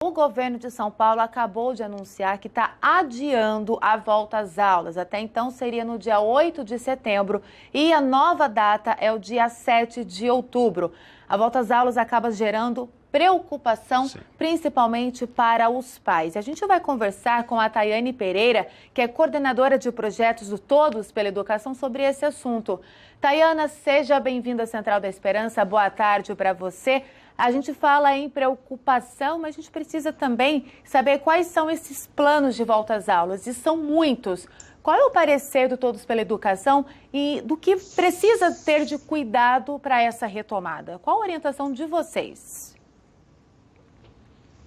O governo de São Paulo acabou de anunciar que está adiando a volta às aulas. Até então seria no dia 8 de setembro e a nova data é o dia 7 de outubro. A volta às aulas acaba gerando preocupação, principalmente para os pais. A gente vai conversar com a Tayane Pereira, que é coordenadora de projetos do Todos pela Educação, sobre esse assunto. Tayana, seja bem-vinda à Central da Esperança. Boa tarde para você. A gente fala em preocupação, mas a gente precisa também saber quais são esses planos de volta às aulas, e são muitos. Qual é o parecer do Todos pela Educação e do que precisa ter de cuidado para essa retomada? Qual a orientação de vocês?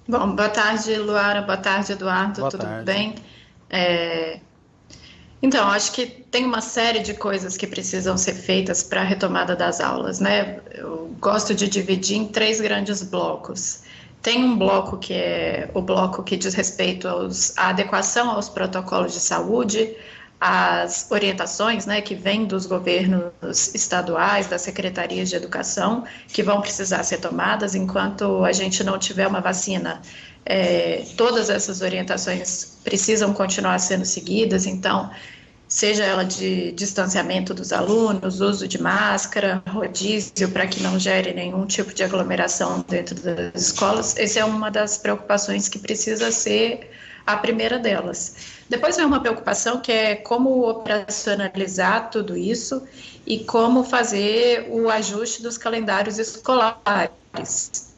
Bom, boa tarde, Luara, boa tarde, Eduardo, tudo bem? Então, acho que tem uma série de coisas que precisam ser feitas para a retomada das aulas, né? Eu gosto de dividir em 3 grandes blocos. Tem um bloco que é o bloco que diz respeito à adequação aos protocolos de saúde, as orientações, né, que vêm dos governos estaduais, das secretarias de educação, que vão precisar ser tomadas enquanto a gente não tiver uma vacina. Todas essas orientações precisam continuar sendo seguidas, então, seja ela de distanciamento dos alunos, uso de máscara, rodízio, para que não gere nenhum tipo de aglomeração dentro das escolas, essa é uma das preocupações que precisa ser a primeira delas. Depois vem uma preocupação que é como operacionalizar tudo isso e como fazer o ajuste dos calendários escolares.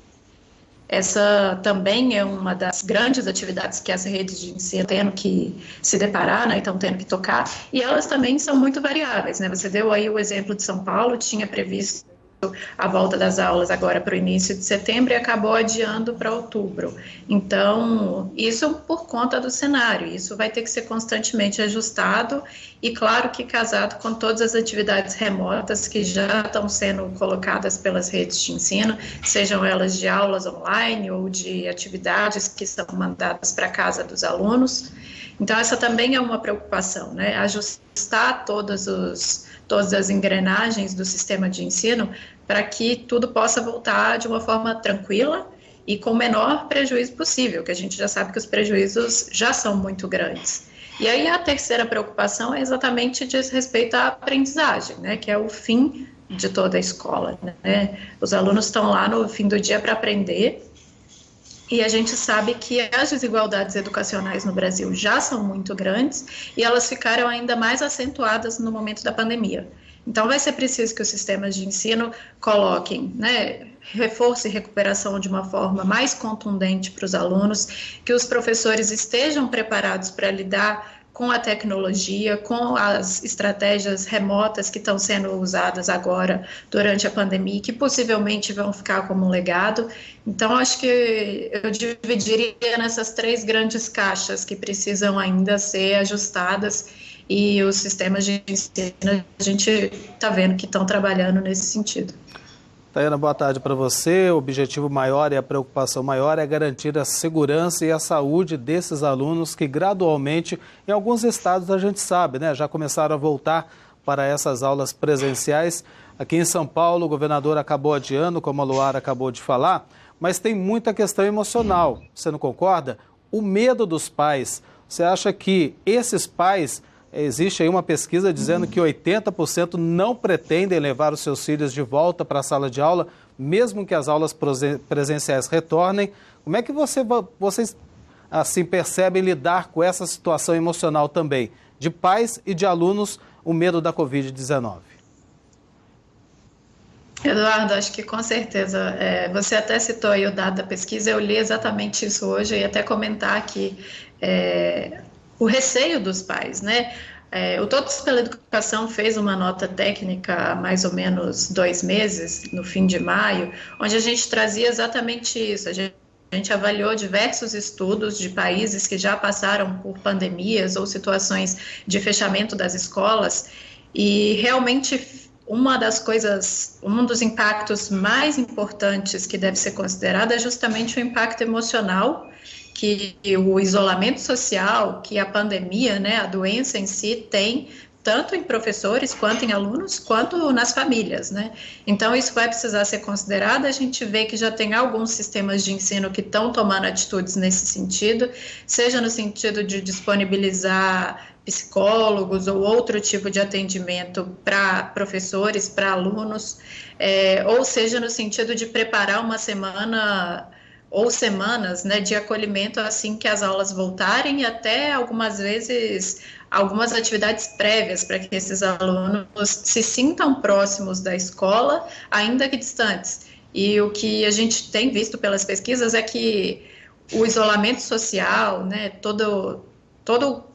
Essa também é uma das grandes atividades que as redes de ensino tendo que se deparar, né, estão tendo que tocar, e elas também são muito variáveis, né? Você deu aí o exemplo de São Paulo, tinha previsto a volta das aulas agora para o início de setembro e acabou adiando para outubro. Então, isso por conta do cenário, isso vai ter que ser constantemente ajustado e, claro, que casado com todas as atividades remotas que já estão sendo colocadas pelas redes de ensino, sejam elas de aulas online ou de atividades que são mandadas para casa dos alunos. Então, essa também é uma preocupação, né? Ajustar todas as engrenagens do sistema de ensino para que tudo possa voltar de uma forma tranquila e com o menor prejuízo possível, que a gente já sabe que os prejuízos já são muito grandes. E aí a terceira preocupação é exatamente diz respeito à aprendizagem, né, que é o fim de toda a escola, né? Os alunos estão lá no fim do dia para aprender, e a gente sabe que as desigualdades educacionais no Brasil já são muito grandes e elas ficaram ainda mais acentuadas no momento da pandemia. Então, vai ser preciso que os sistemas de ensino coloquem, né, reforço e recuperação de uma forma mais contundente para os alunos, que os professores estejam preparados para lidar com a tecnologia, com as estratégias remotas que estão sendo usadas agora durante a pandemia, que possivelmente vão ficar como um legado. Então, acho que eu dividiria nessas 3 grandes caixas que precisam ainda ser ajustadas, e os sistemas de ensino a gente está vendo que estão trabalhando nesse sentido. Tayana, boa tarde para você. O objetivo maior e a preocupação maior é garantir a segurança e a saúde desses alunos que gradualmente, em alguns estados a gente sabe, né, já começaram a voltar para essas aulas presenciais. Aqui em São Paulo, o governador acabou adiando, como a Luara acabou de falar, mas tem muita questão emocional. Você não concorda? O medo dos pais. Você acha que esses pais... Existe aí uma pesquisa dizendo que 80% não pretendem levar os seus filhos de volta para a sala de aula, mesmo que as aulas presenciais retornem. Como é que vocês assim, percebem lidar com essa situação emocional também, de pais e de alunos, o medo da Covid-19? Eduardo, acho que com certeza, você até citou aí o dado da pesquisa, eu li exatamente isso hoje e até comentar que o receio dos pais, né? O Todos pela Educação fez uma nota técnica há mais ou menos 2 meses, no fim de maio, onde a gente trazia exatamente isso. A gente avaliou diversos estudos de países que já passaram por pandemias ou situações de fechamento das escolas, e realmente um dos impactos mais importantes que deve ser considerado é justamente o impacto emocional que o isolamento social, que a pandemia, né, a doença em si tem tanto em professores, quanto em alunos, quanto nas famílias, né? Então, isso vai precisar ser considerado. A gente vê que já tem alguns sistemas de ensino que estão tomando atitudes nesse sentido, seja no sentido de disponibilizar psicólogos ou outro tipo de atendimento para professores, para alunos, ou seja, no sentido de preparar uma semana ou semanas, né, de acolhimento assim que as aulas voltarem, e até algumas vezes algumas atividades prévias para que esses alunos se sintam próximos da escola, ainda que distantes. E o que a gente tem visto pelas pesquisas é que o isolamento social, né, todo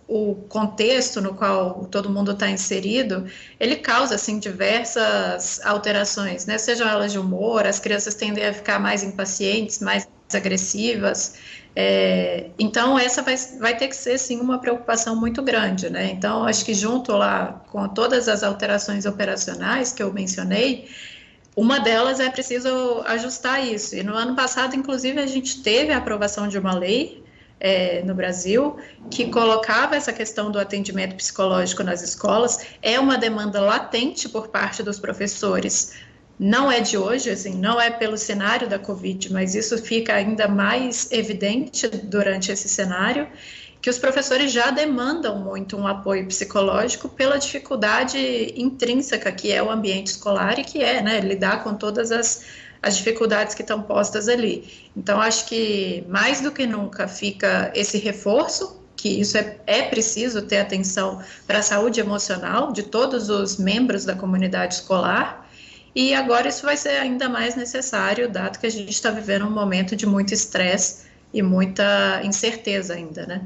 o contexto no qual todo mundo está inserido, ele causa, assim, diversas alterações, né? Sejam elas de humor, as crianças tendem a ficar mais impacientes, mais agressivas. Então, essa vai ter que ser, sim, uma preocupação muito grande, né? Então, acho que junto lá com todas as alterações operacionais que eu mencionei, uma delas é preciso ajustar isso. E no ano passado, inclusive, a gente teve a aprovação de uma lei no Brasil, que colocava essa questão do atendimento psicológico nas escolas. É uma demanda latente por parte dos professores. Não é de hoje, assim, não é pelo cenário da Covid, mas isso fica ainda mais evidente durante esse cenário, que os professores já demandam muito um apoio psicológico pela dificuldade intrínseca que é o ambiente escolar e que né, lidar com todas as dificuldades que estão postas ali. Então, acho que mais do que nunca fica esse reforço, que isso é preciso ter atenção para a saúde emocional de todos os membros da comunidade escolar, e agora isso vai ser ainda mais necessário, dado que a gente está vivendo um momento de muito estresse e muita incerteza ainda, né?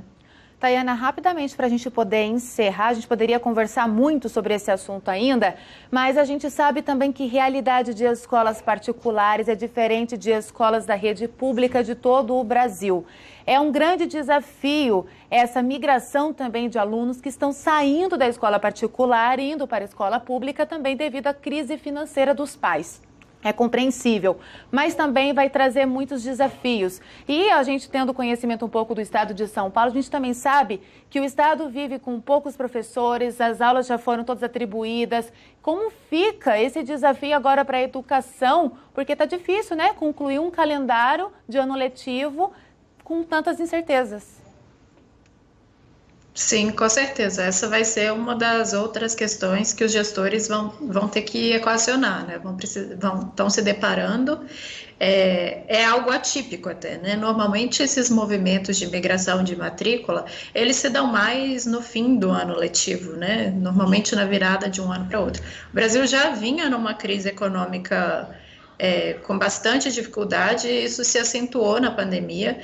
Tayana, rapidamente para a gente poder encerrar, a gente poderia conversar muito sobre esse assunto ainda, mas a gente sabe também que realidade de escolas particulares é diferente de escolas da rede pública de todo o Brasil. É um grande desafio essa migração também de alunos que estão saindo da escola particular e indo para a escola pública também devido à crise financeira dos pais. É compreensível, mas também vai trazer muitos desafios. E a gente tendo conhecimento um pouco do estado de São Paulo, a gente também sabe que o estado vive com poucos professores, as aulas já foram todas atribuídas. Como fica esse desafio agora para a educação? Porque está difícil, né? Concluir um calendário de ano letivo com tantas incertezas. Sim, com certeza. Essa vai ser uma das outras questões que os gestores vão ter que equacionar, né? Estão se deparando. É algo atípico até, né? Normalmente esses movimentos de migração de matrícula, eles se dão mais no fim do ano letivo, né? Normalmente na virada de um ano para outro. O Brasil já vinha numa crise econômica com bastante dificuldade, e isso se acentuou na pandemia.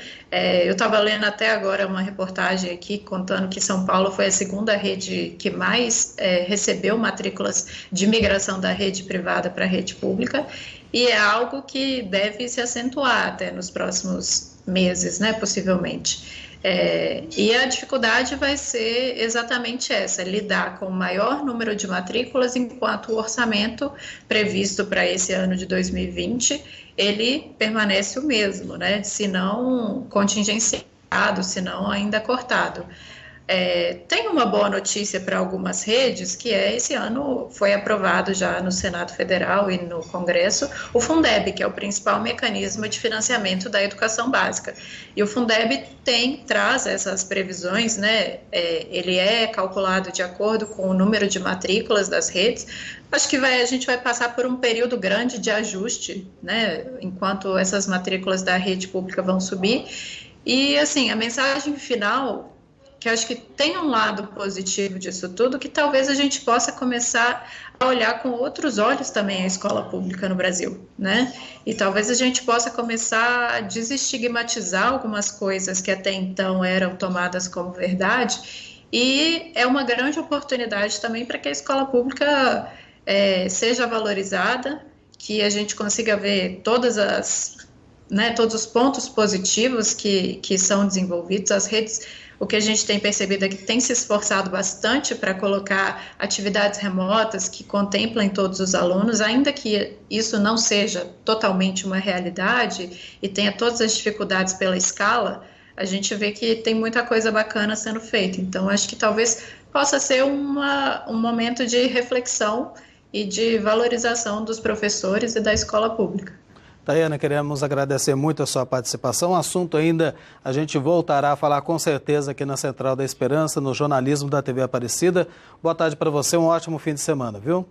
Eu estava lendo até agora uma reportagem aqui contando que São Paulo foi a segunda rede que mais recebeu matrículas de migração da rede privada para a rede pública, e é algo que deve se acentuar até nos próximos meses, né, possivelmente. E a dificuldade vai ser exatamente essa, lidar com o maior número de matrículas, enquanto o orçamento previsto para esse ano de 2020, ele permanece o mesmo, né? Se não contingenciado, se não ainda cortado. Tem uma boa notícia para algumas redes, que esse ano foi aprovado já no Senado Federal e no Congresso o Fundeb, que é o principal mecanismo de financiamento da educação básica. E o Fundeb traz essas previsões, né? Ele é calculado de acordo com o número de matrículas das redes. Acho que a gente vai passar por um período grande de ajuste, né? Enquanto essas matrículas da rede pública vão subir. E, assim, a mensagem final, que eu acho que tem um lado positivo disso tudo, que talvez a gente possa começar a olhar com outros olhos também a escola pública no Brasil, né? E talvez a gente possa começar a desestigmatizar algumas coisas que até então eram tomadas como verdade, e é uma grande oportunidade também para que a escola pública seja valorizada, que a gente consiga ver todos os pontos positivos que são desenvolvidos. As redes, o que a gente tem percebido é que tem se esforçado bastante para colocar atividades remotas que contemplem todos os alunos, ainda que isso não seja totalmente uma realidade e tenha todas as dificuldades pela escala, a gente vê que tem muita coisa bacana sendo feita. Então, acho que talvez possa ser um momento de reflexão e de valorização dos professores e da escola pública. Tayana, queremos agradecer muito a sua participação. O assunto ainda a gente voltará a falar com certeza aqui na Central da Esperança, no jornalismo da TV Aparecida. Boa tarde para você, um ótimo fim de semana, viu?